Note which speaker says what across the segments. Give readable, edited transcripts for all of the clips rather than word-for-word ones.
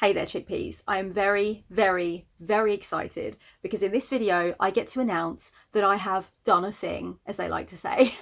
Speaker 1: Hey there chickpeas, I am very, very, very excited because in this video I get to announce that I have done a thing, as they like to say.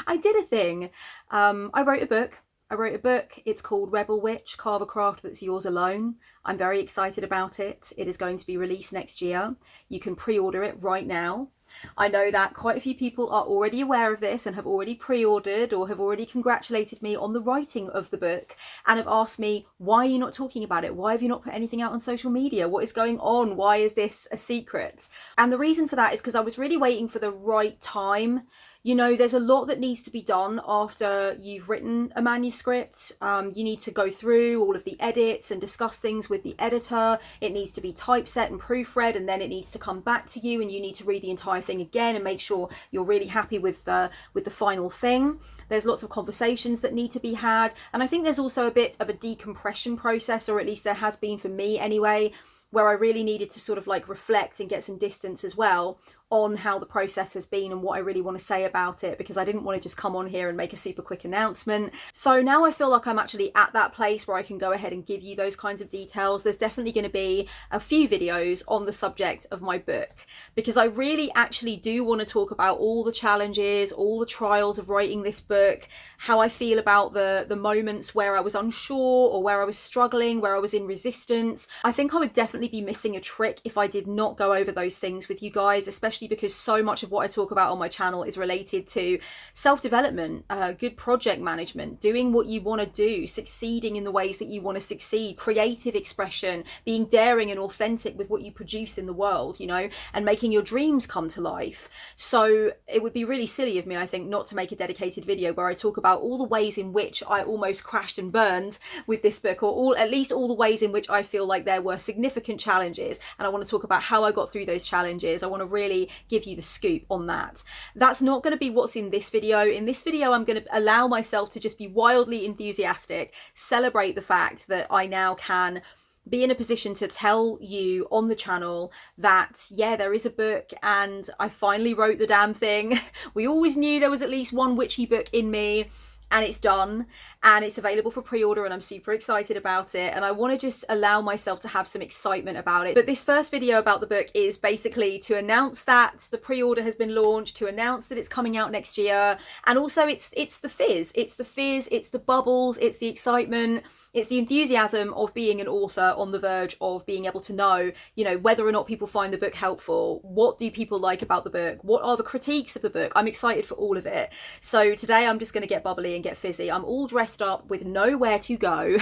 Speaker 1: I did a thing. I wrote a book. It's called Rebel Witch, Carve a Craft That's Yours Alone. I'm very excited about it. It is going to be released next year. You can pre-order it right now. I know that quite a few people are already aware of this and have already pre-ordered or have already congratulated me on the writing of the book and have asked me, why are you not talking about it? Why have you not put anything out on social media? What is going on? Why is this a secret? And the reason for that is because I was really waiting for the right time. You know, there's a lot that needs to be done after you've written a manuscript. You need to go through all of the edits and discuss things with the editor. It needs to be typeset and proofread, and then it needs to come back to you, and you need to read the entire thing again and make sure you're really happy with the final thing. There's lots of conversations that need to be had, and I think there's also a bit of a decompression process, or at least there has been for me anyway, where I really needed to sort of like reflect and get some distance as well on how the process has been and what I really want to say about it, because I didn't want to just come on here and make a super quick announcement. So now I feel like I'm actually at that place where I can go ahead and give you those kinds of details. There's definitely going to be a few videos on the subject of my book, because I really actually do want to talk about all the challenges, all the trials of writing this book, how I feel about the moments where I was unsure or where I was struggling, where I was in resistance. I think I would definitely be missing a trick if I did not go over those things with you guys, especially because so much of what I talk about on my channel is related to self-development, good project management, doing what you want to do, succeeding in the ways that you want to succeed, creative expression, being daring and authentic with what you produce in the world, you know, and making your dreams come to life. So it would be really silly of me, I think, not to make a dedicated video where I talk about all the ways in which I almost crashed and burned with this book, or at least all the ways in which I feel like there were significant challenges, and I want to talk about how I got through those challenges. I want to really give you the scoop on that. That's not going to be what's in this video. In this video, I'm going to allow myself to just be wildly enthusiastic, celebrate the fact that I now can be in a position to tell you on the channel that, yeah, there is a book and I finally wrote the damn thing. We always knew there was at least one witchy book in me, and it's done and it's available for pre-order, and I'm super excited about it, and I want to just allow myself to have some excitement about it. But this first video about the book is basically to announce that the pre-order has been launched, to announce that it's coming out next year, and also it's the fizz, it's the bubbles, it's the excitement, it's the enthusiasm of being an author on the verge of being able to know, you know, whether or not people find the book helpful. What do people like about the book? What are the critiques of the book? I'm excited for all of it. So today I'm just going to get bubbly and get fizzy. I'm all dressed up with nowhere to go.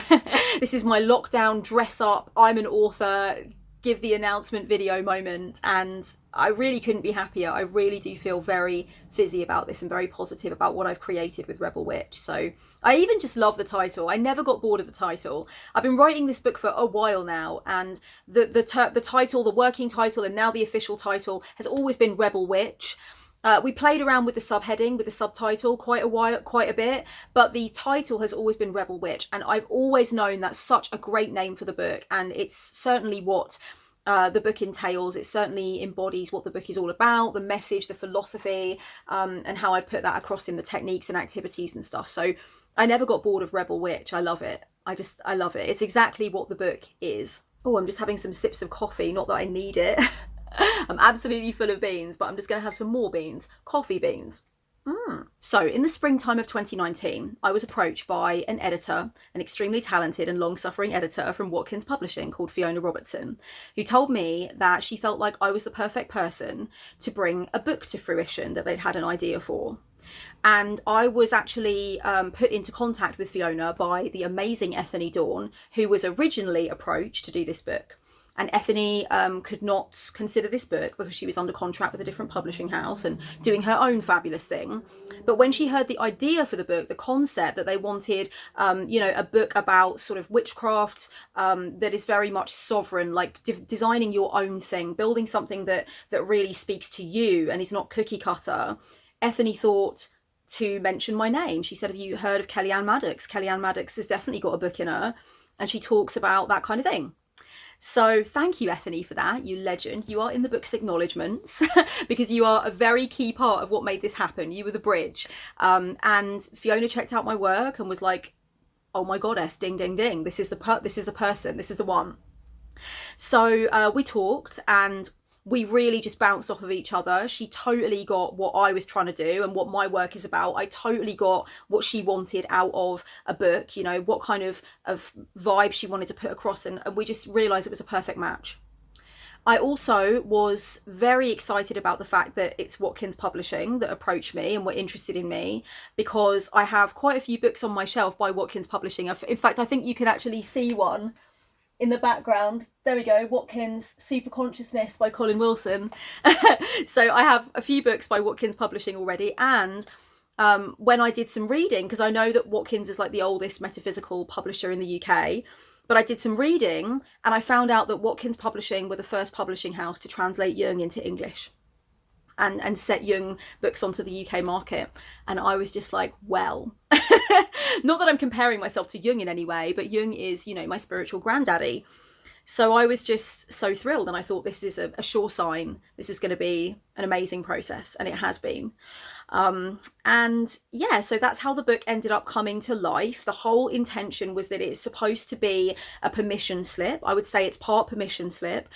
Speaker 1: This is my lockdown dress up, I'm an author, give the announcement video moment, and I really couldn't be happier. I really do feel very fizzy about this and very positive about what I've created with Rebel Witch. So I even just love the title. I never got bored of the title. I've been writing this book for a while now, and the title, the working title, and now the official title has always been Rebel Witch. We played around with the subheading, with the subtitle quite a bit, but the title has always been Rebel Witch, and I've always known that's such a great name for the book, and it's certainly what the book entails. It certainly embodies what the book is all about, the message, the philosophy, and how I've put that across in the techniques and activities and stuff. So I never got bored of Rebel Witch. I love it. I love it. It's exactly what the book is. Oh, I'm just having some sips of coffee, not that I need it. I'm absolutely full of beans, but I'm just going to have some more beans. Coffee beans. So in the springtime of 2019, I was approached by an editor, an extremely talented and long-suffering editor from Watkins Publishing called Fiona Robertson, who told me that she felt like I was the perfect person to bring a book to fruition that they'd had an idea for. And I was actually put into contact with Fiona by the amazing Ethany Dawn, who was originally approached to do this book. And Ethany could not consider this book because she was under contract with a different publishing house and doing her own fabulous thing. But when she heard the idea for the book, the concept that they wanted, you know, a book about sort of witchcraft that is very much sovereign, like designing your own thing, building something that really speaks to you and is not cookie cutter, Ethany thought to mention my name. She said, have you heard of Kellyanne Maddox? Kellyanne Maddox has definitely got a book in her, and she talks about that kind of thing. So thank you, Ethany, for that, you legend. You are in the book's acknowledgements because you are a very key part of what made this happen. You were the bridge. And Fiona checked out my work and was like, oh my goddess, ding, ding, ding. This is the person, this is the one. So we talked and we really just bounced off of each other. She totally got what I was trying to do and what my work is about. I totally got what she wanted out of a book, you know, what kind of vibe she wanted to put across, and we just realised it was a perfect match. I also was very excited about the fact that it's Watkins Publishing that approached me and were interested in me, because I have quite a few books on my shelf by Watkins Publishing. In fact, I think you can actually see one in the background. There we go, Watkins Super Consciousness by Colin Wilson. So I have a few books by Watkins Publishing already, and when I did some reading, because I know that Watkins is like the oldest metaphysical publisher in the UK, but I did some reading and I found out that Watkins Publishing were the first publishing house to translate Jung into English and set Jung books onto the UK market. And I was just like, well, not that I'm comparing myself to Jung in any way, but Jung is, you know, my spiritual granddaddy. So I was just so thrilled, and I thought this is a sure sign. This is going to be an amazing process, and it has been. And yeah, so that's how the book ended up coming to life. The whole intention was that it's supposed to be a permission slip. I would say it's part permission slip.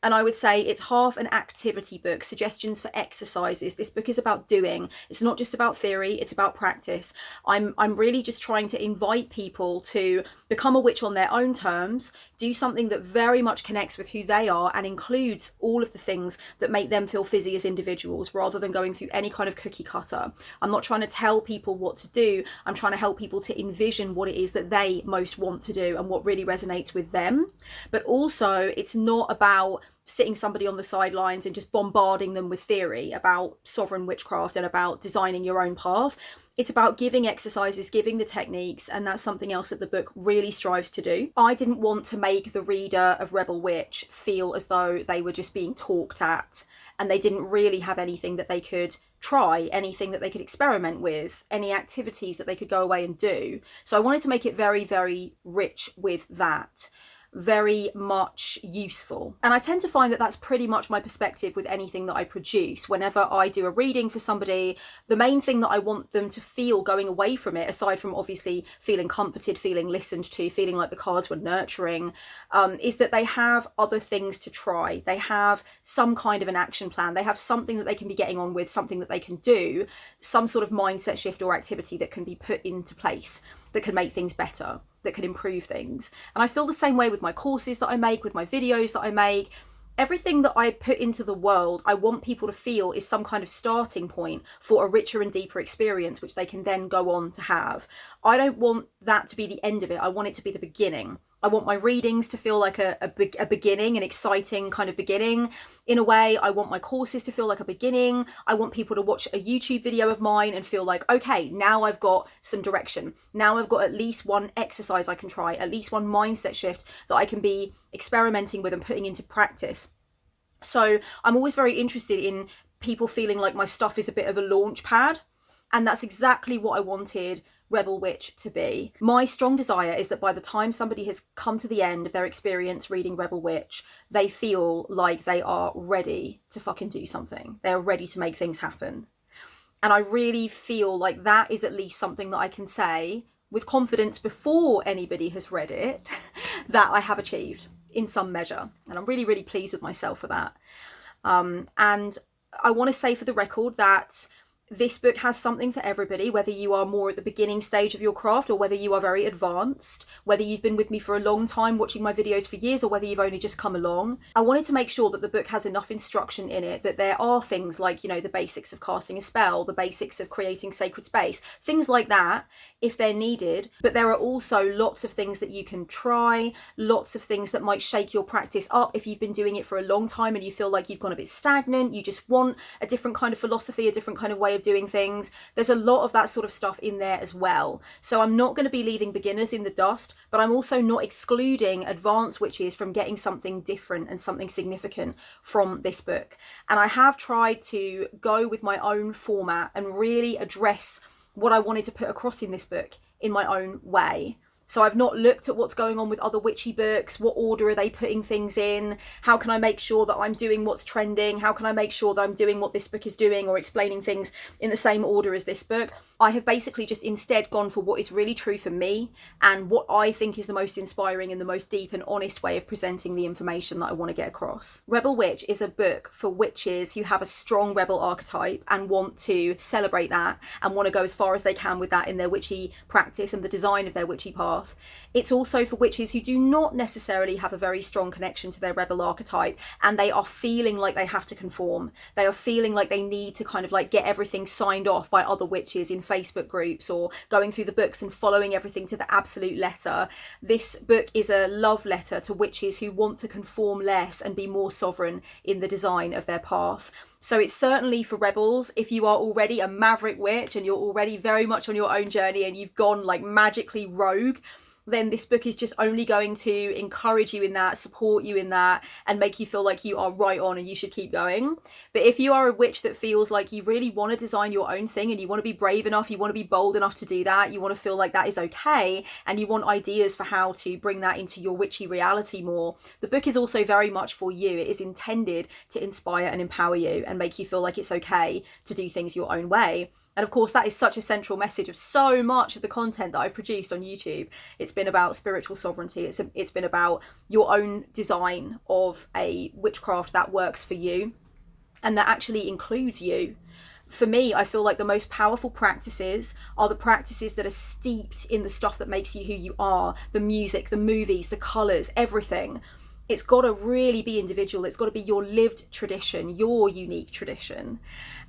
Speaker 1: And I would say it's half an activity book, suggestions for exercises. This book is about doing. It's not just about theory, it's about practice. I'm really just trying to invite people to become a witch on their own terms, do something that very much connects with who they are and includes all of the things that make them feel fizzy as individuals, rather than going through any kind of cookie cutter. I'm not trying to tell people what to do. I'm trying to help people to envision what it is that they most want to do and what really resonates with them. But also, it's not about sitting somebody on the sidelines and just bombarding them with theory about sovereign witchcraft and about designing your own path. It's about giving exercises, giving the techniques, and that's something else that the book really strives to do. I didn't want to make the reader of Rebel Witch feel as though they were just being talked at and they didn't really have anything that they could try, anything that they could experiment with, any activities that they could go away and do. So I wanted to make it very, very rich with that. Very much useful. And I tend to find that that's pretty much my perspective with anything that I produce. Whenever I do a reading for somebody, the main thing that I want them to feel going away from it, aside from obviously feeling comforted, feeling listened to, feeling like the cards were nurturing, is that they have other things to try. They have some kind of an action plan. They have something that they can be getting on with, something that they can do, some sort of mindset shift or activity that can be put into place, that can make things better, that can improve things. And I feel the same way with my courses that I make, with my videos that I make. Everything that I put into the world, I want people to feel is some kind of starting point for a richer and deeper experience, which they can then go on to have. I don't want that to be the end of it. I want it to be the beginning. I want my readings to feel like a beginning, an exciting kind of beginning. In a way, I want my courses to feel like a beginning. I want people to watch a YouTube video of mine and feel like, okay, now I've got some direction. Now I've got at least one exercise I can try, at least one mindset shift that I can be experimenting with and putting into practice. So I'm always very interested in people feeling like my stuff is a bit of a launch pad. And that's exactly what I wanted Rebel Witch to be. My strong desire is that by the time somebody has come to the end of their experience reading Rebel Witch, they feel like they are ready to fucking do something. They're ready to make things happen. And I really feel like that is at least something that I can say with confidence before anybody has read it, that I have achieved in some measure. And I'm really, really pleased with myself for that. And I want to say for the record that this book has something for everybody, whether you are more at the beginning stage of your craft or whether you are very advanced, whether you've been with me for a long time watching my videos for years or whether you've only just come along. I wanted to make sure that the book has enough instruction in it that there are things like, you know, the basics of casting a spell, the basics of creating sacred space, things like that if they're needed. But there are also lots of things that you can try, lots of things that might shake your practice up if you've been doing it for a long time and you feel like you've gone a bit stagnant, you just want a different kind of philosophy, a different kind of way of doing things. There's a lot of that sort of stuff in there as well. So I'm not going to be leaving beginners in the dust, but I'm also not excluding advanced witches from getting something different and something significant from this book. And I have tried to go with my own format and really address what I wanted to put across in this book in my own way. So I've not looked at what's going on with other witchy books. What order are they putting things in? How can I make sure that I'm doing what's trending? How can I make sure that I'm doing what this book is doing, or explaining things in the same order as this book? I have basically just instead gone for what is really true for me and what I think is the most inspiring and the most deep and honest way of presenting the information that I want to get across. Rebel Witch is a book for witches who have a strong rebel archetype and want to celebrate that and want to go as far as they can with that in their witchy practice and the design of their witchy path. It's also for witches who do not necessarily have a very strong connection to their rebel archetype, and they are feeling like they have to conform. They are feeling like they need to kind of like get everything signed off by other witches in Facebook groups, or going through the books and following everything to the absolute letter. This book is a love letter to witches who want to conform less and be more sovereign in the design of their path. So it's certainly for rebels. If you are already a maverick witch and you're already very much on your own journey and you've gone like magically rogue, then this book is just only going to encourage you in that, support you in that, and make you feel like you are right on and you should keep going. But if you are a witch that feels like you really want to design your own thing and you want to be brave enough, you want to be bold enough to do that, you want to feel like that is okay, and you want ideas for how to bring that into your witchy reality more, the book is also very much for you. It is intended to inspire and empower you and make you feel like it's okay to do things your own way. And of course, that is such a central message of so much of the content that I've produced on YouTube. It's been about spiritual sovereignty. It's been about your own design of a witchcraft that works for you and that actually includes you. For me, I feel like the most powerful practices are the practices that are steeped in the stuff that makes you who you are, the music, the movies, the colours, everything. It's got to really be individual. It's got to be your lived tradition, your unique tradition.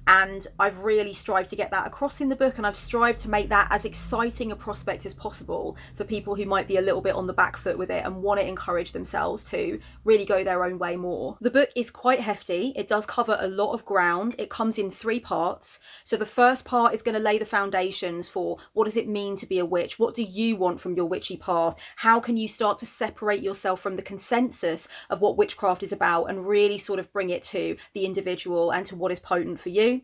Speaker 1: And I've really strived to get that across in the book, and I've strived to make that as exciting a prospect as possible for people who might be a little bit on the back foot with it and want to encourage themselves to really go their own way more. The book is quite hefty. It does cover a lot of ground. It comes in 3 parts. So the first part is going to lay the foundations for what does it mean to be a witch? What do you want from your witchy path? How can you start to separate yourself from the consensus of what witchcraft is about and really sort of bring it to the individual and to what is potent for you?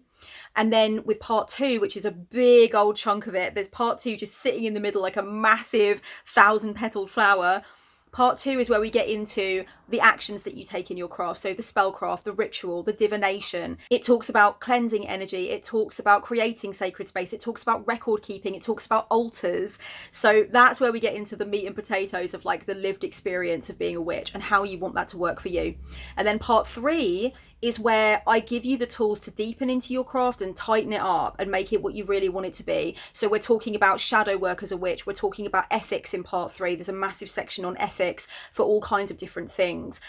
Speaker 1: And then with part 2, which is a big old chunk of it, there's part 2 just sitting in the middle like a massive 1,000-petaled flower. Part 2 is where we get into the actions that you take in your craft. So the spellcraft, the ritual, the divination. It talks about cleansing energy. It talks about creating sacred space. It talks about record keeping. It talks about altars. So that's where we get into the meat and potatoes of like the lived experience of being a witch and how you want that to work for you. And then part 3 is where I give you the tools to deepen into your craft and tighten it up and make it what you really want it to be. So we're talking about shadow work as a witch. We're talking about ethics in part 3. There's a massive section on ethics for all kinds of different things.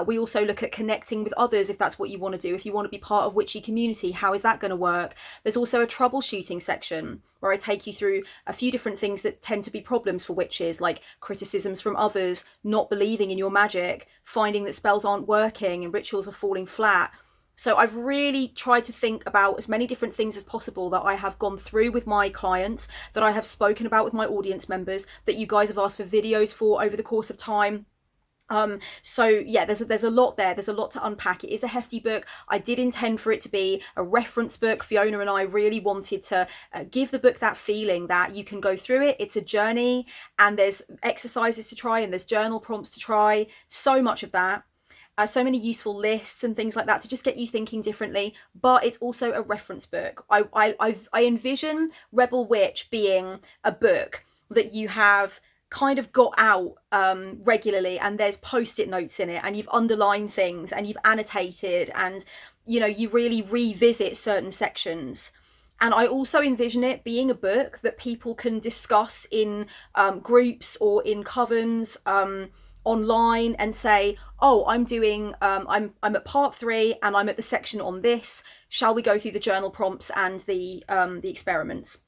Speaker 1: We also look at connecting with others if that's what you want to do. If you want to be part of witchy community, how is that going to work? There's also a troubleshooting section where I take you through a few different things that tend to be problems for witches, like criticisms from others, not believing in your magic, finding that spells aren't working and rituals are falling flat. So I've really tried to think about as many different things as possible that I have gone through with my clients, that I have spoken about with my audience members, that you guys have asked for videos for over the course of time. So yeah, there's a lot there. There's a lot to unpack. It is a hefty book. I did intend for it to be a reference book. Fiona and I really wanted to give the book that feeling that you can go through it. It's a journey, and there's exercises to try, and there's journal prompts to try. So much of that. So many useful lists and things like that to just get you thinking differently. But it's also a reference book. I envision Rebel Witch being a book that you have kind of got out regularly, and there's post-it notes in it, and you've underlined things and you've annotated, and you know, you really revisit certain sections. And I also envision it being a book that people can discuss in groups or in covens online and say, oh, I'm at part 3 and I'm at the section on this. Shall we go through the journal prompts and the experiments?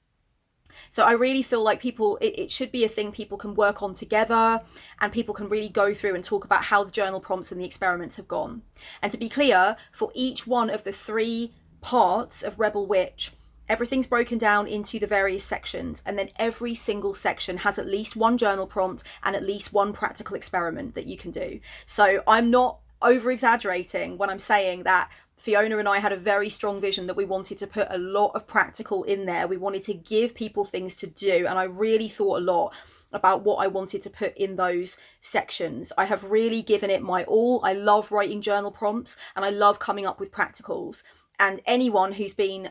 Speaker 1: So I really feel like it should be a thing people can work on together, and people can really go through and talk about how the journal prompts and the experiments have gone. And to be clear, for each one of the 3 parts of Rebel Witch, everything's broken down into the various sections, and then every single section has at least one journal prompt and at least one practical experiment that you can do. So I'm not over exaggerating when I'm saying that Fiona and I had a very strong vision that we wanted to put a lot of practical in there. We wanted to give people things to do, and I really thought a lot about what I wanted to put in those sections. I have really given it my all. I love writing journal prompts and I love coming up with practicals. And anyone who's been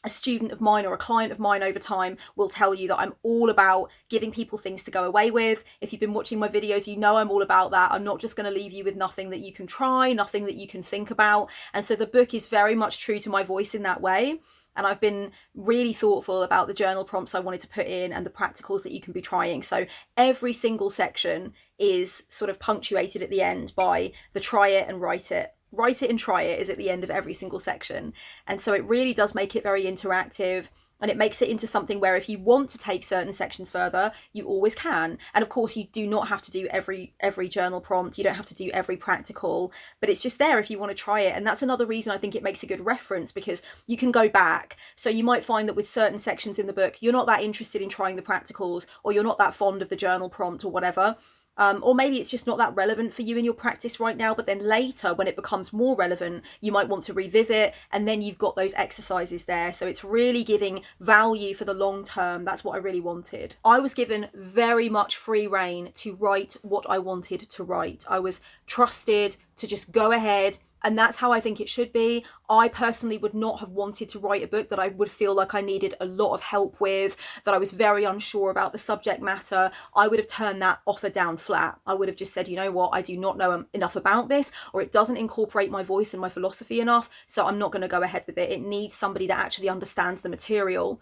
Speaker 1: a student of mine or a client of mine over time will tell you that I'm all about giving people things to go away with. If you've been watching my videos, you know I'm all about that. I'm not just going to leave you with nothing that you can try, nothing that you can think about. And so the book is very much true to my voice in that way. And I've been really thoughtful about the journal prompts I wanted to put in and the practicals that you can be trying. So every single section is sort of punctuated at the end by the try it and write it. Write it and try it is at the end of every single section. And so it really does make it very interactive, and it makes it into something where if you want to take certain sections further, you always can. And of course, you do not have to do every journal prompt. You don't have to do every practical, but it's just there if you want to try it. And that's another reason I think it makes a good reference, because you can go back. So you might find that with certain sections in the book, you're not that interested in trying the practicals, or you're not that fond of the journal prompt or whatever. Or maybe it's just not that relevant for you in your practice right now, but then later when it becomes more relevant, you might want to revisit, and then you've got those exercises there. So it's really giving value for the long term. That's what I really wanted. I was given very much free rein to write what I wanted to write. I was trusted to just go ahead, and that's how I think it should be. I personally would not have wanted to write a book that I would feel like I needed a lot of help with, that I was very unsure about the subject matter. I would have turned that offer down flat. I would have just said, you know what, I do not know enough about this, or it doesn't incorporate my voice and my philosophy enough, so I'm not going to go ahead with it. It needs somebody that actually understands the material.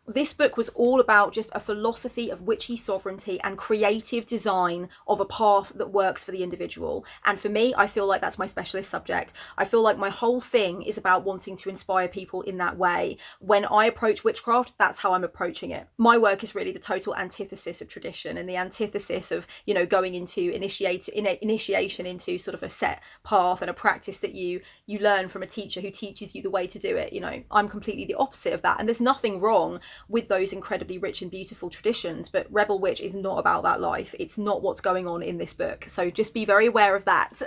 Speaker 1: This book was all about just a philosophy of witchy sovereignty and creative design of a path that works for the individual. And for me, I feel like that's my specialist subject. I feel like my whole thing is about wanting to inspire people in that way. When I approach witchcraft, that's how I'm approaching it. My work is really the total antithesis of tradition, and the antithesis of, you know, going into initiation into sort of a set path and a practice that you learn from a teacher who teaches you the way to do it. You know, I'm completely the opposite of that. And there's nothing wrong with those incredibly rich and beautiful traditions, but Rebel Witch is not about that life. It's not what's going on in this book. So just be very aware of that.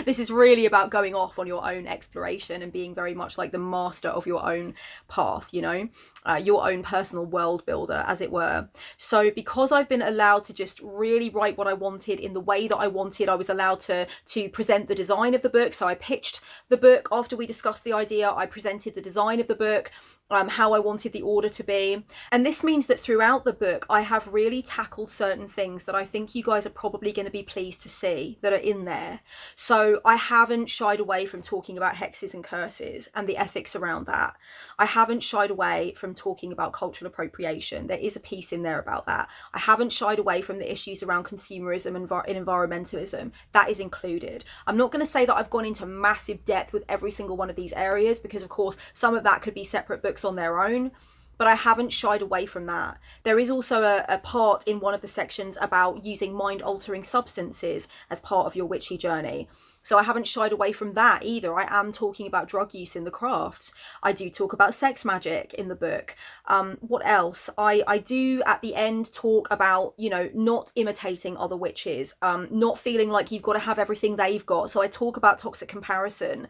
Speaker 1: This is really about going off on your own exploration and being very much like the master of your own path, you know, your own personal world builder, as it were. So because I've been allowed to just really write what I wanted in the way that I wanted, I was allowed to present the design of the book. So I pitched the book after we discussed the idea. I presented the design of the book, how I wanted the order to be. And this means that throughout the book, I have really tackled certain things that I think you guys are probably going to be pleased to see that are in there. So I haven't shied away from talking about hexes and curses and the ethics around that. I haven't shied away from talking about cultural appropriation. There is a piece in there about that. I haven't shied away from the issues around consumerism and environmentalism. That is included. I'm not going to say that I've gone into massive depth with every single one of these areas, because of course some of that could be separate books on their own, but I haven't shied away from that. There is also a part in one of the sections about using mind-altering substances as part of your witchy journey. So I haven't shied away from that either. I am talking about drug use in the crafts. I do talk about sex magic in the book. What else? I do at the end talk about, you know, not imitating other witches, not feeling like you've got to have everything they've got. So I talk about toxic comparison.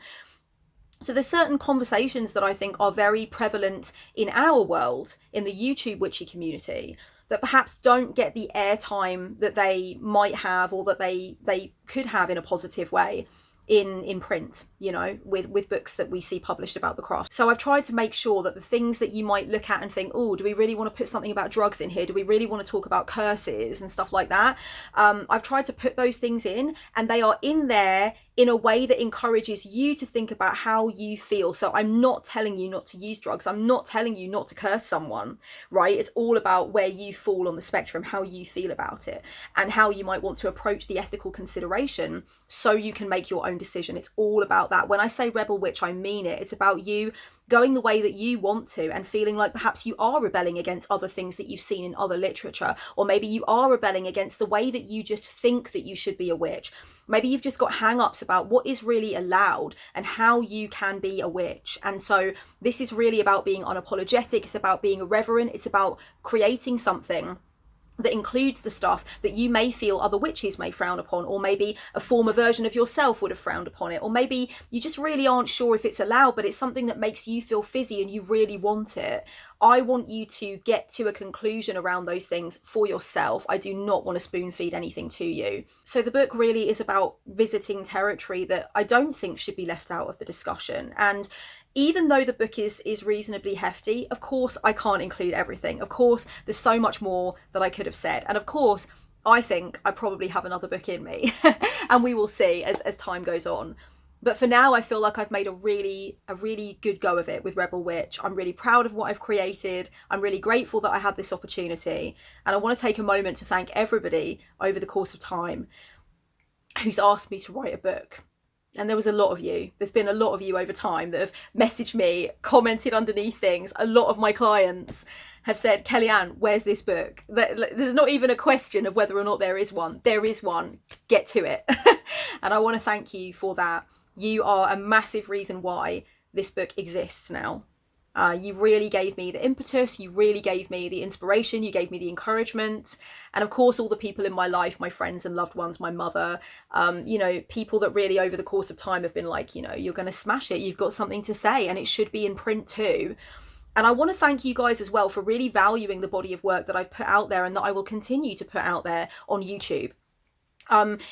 Speaker 1: So there's certain conversations that I think are very prevalent in our world, in the YouTube witchy community, that perhaps don't get the airtime that they might have, or that they could have in a positive way in print, you know, with books that we see published about the craft. So I've tried to make sure that the things that you might look at and think, oh, do we really want to put something about drugs in here? Do we really want to talk about curses and stuff like that? I've tried to put those things in, and they are in there in a way that encourages you to think about how you feel. So I'm not telling you not to use drugs. I'm not telling you not to curse someone, right? It's all about where you fall on the spectrum, how you feel about it, and how you might want to approach the ethical consideration so you can make your own decision. It's all about that. When I say Rebel Witch, I mean it. It's about you going the way that you want to, and feeling like perhaps you are rebelling against other things that you've seen in other literature, or maybe you are rebelling against the way that you just think that you should be a witch. Maybe you've just got hang-ups about what is really allowed and how you can be a witch. And so this is really about being unapologetic. It's about being irreverent. It's about creating something that includes the stuff that you may feel other witches may frown upon, or maybe a former version of yourself would have frowned upon it, or maybe you just really aren't sure if it's allowed, but it's something that makes you feel fizzy and you really want it. I want you to get to a conclusion around those things for yourself. I do not want to spoon feed anything to you. So the book really is about visiting territory that I don't think should be left out of the discussion. And even though the book is reasonably hefty, of course, I can't include everything. Of course, there's so much more that I could have said. And of course, I think I probably have another book in me and we will see as time goes on. But for now, I feel like I've made a really good go of it with Rebel Witch. I'm really proud of what I've created. I'm really grateful that I had this opportunity. And I want to take a moment to thank everybody over the course of time who's asked me to write a book. And there was a lot of you. There's been a lot of you over time that have messaged me, commented underneath things. A lot of my clients have said, Kellyanne, where's this book? There's not even a question of whether or not there is one. There is one. Get to it. And I want to thank you for that. You are a massive reason why this book exists now. You really gave me the impetus, you really gave me the inspiration, you gave me the encouragement, and of course all the people in my life, my friends and loved ones, my mother, you know, people that really over the course of time have been like, you know, you're going to smash it, you've got something to say, and it should be in print too. And I want to thank you guys as well for really valuing the body of work that I've put out there and that I will continue to put out there on YouTube.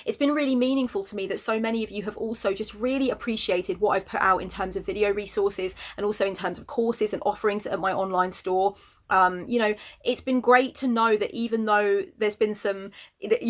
Speaker 1: It's been really meaningful to me that so many of you have also just really appreciated what I've put out in terms of video resources and also in terms of courses and offerings at my online store. You know, it's been great to know that even though there's been some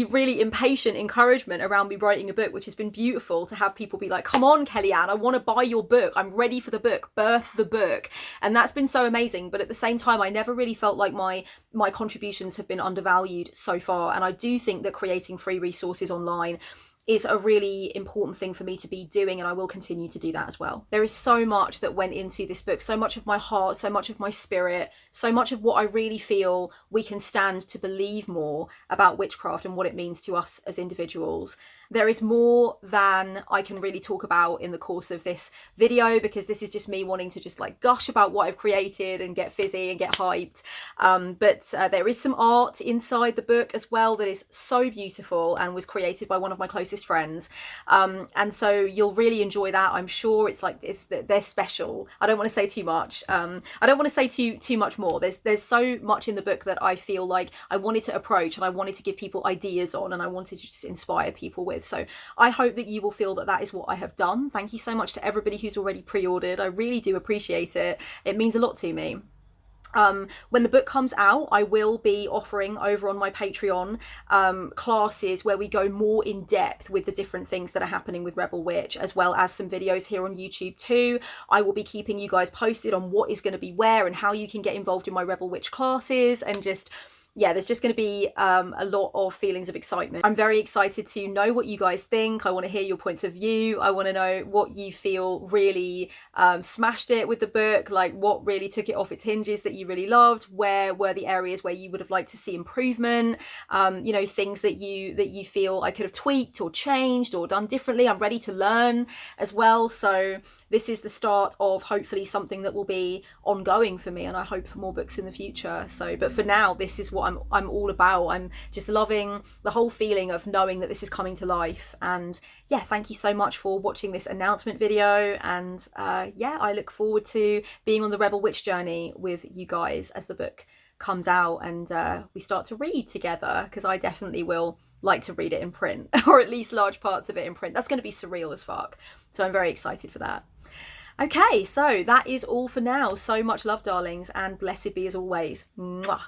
Speaker 1: really impatient encouragement around me writing a book, which has been beautiful to have people be like, come on, Kellyanne, I want to buy your book. I'm ready for the book, birth the book. And that's been so amazing. But at the same time, I never really felt like my contributions have been undervalued so far. And I do think that creating free resources online is a really important thing for me to be doing, and I will continue to do that as well. There is so much that went into this book, so much of my heart, so much of my spirit, so much of what I really feel we can stand to believe more about witchcraft and what it means to us as individuals. There is more than I can really talk about in the course of this video, because this is just me wanting to just like gush about what I've created and get fizzy and get hyped. But there is some art inside the book as well that is so beautiful and was created by one of my closest friends. And so you'll really enjoy that. I'm sure they're special. I don't want to say too much. I don't want to say too much more. There's so much in the book that I feel like I wanted to approach and I wanted to give people ideas on, and I wanted to just inspire people with. So I hope that you will feel that that is what I have done. Thank you so much to everybody who's already pre-ordered. I really do appreciate it. It means a lot to me. When the book comes out, I will be offering over on my Patreon classes where we go more in depth with the different things that are happening with Rebel Witch, as well as some videos here on YouTube too. I will be keeping you guys posted on what is going to be where and how you can get involved in my Rebel Witch classes, and just yeah, there's just going to be a lot of feelings of excitement. I'm very excited to know what you guys think. I want to hear your points of view. I want to know what you feel really smashed it with the book, like what really took it off its hinges that you really loved. Where were the areas where you would have liked to see improvement? You know, things that you feel I could have tweaked or changed or done differently. I'm ready to learn as well. So this is the start of hopefully something that will be ongoing for me, and I hope for more books in the future. So, but for now, this is what I'm all about. I'm just loving the whole feeling of knowing that this is coming to life. And yeah, thank you so much for watching this announcement video. And yeah, I look forward to being on the Rebel Witch journey with you guys as the book comes out and we start to read together, because I definitely will like to read it in print, or at least large parts of it in print. That's going to be surreal as fuck. So I'm very excited for that. Okay, so that is all for now. So much love, darlings, and blessed be as always. Mwah.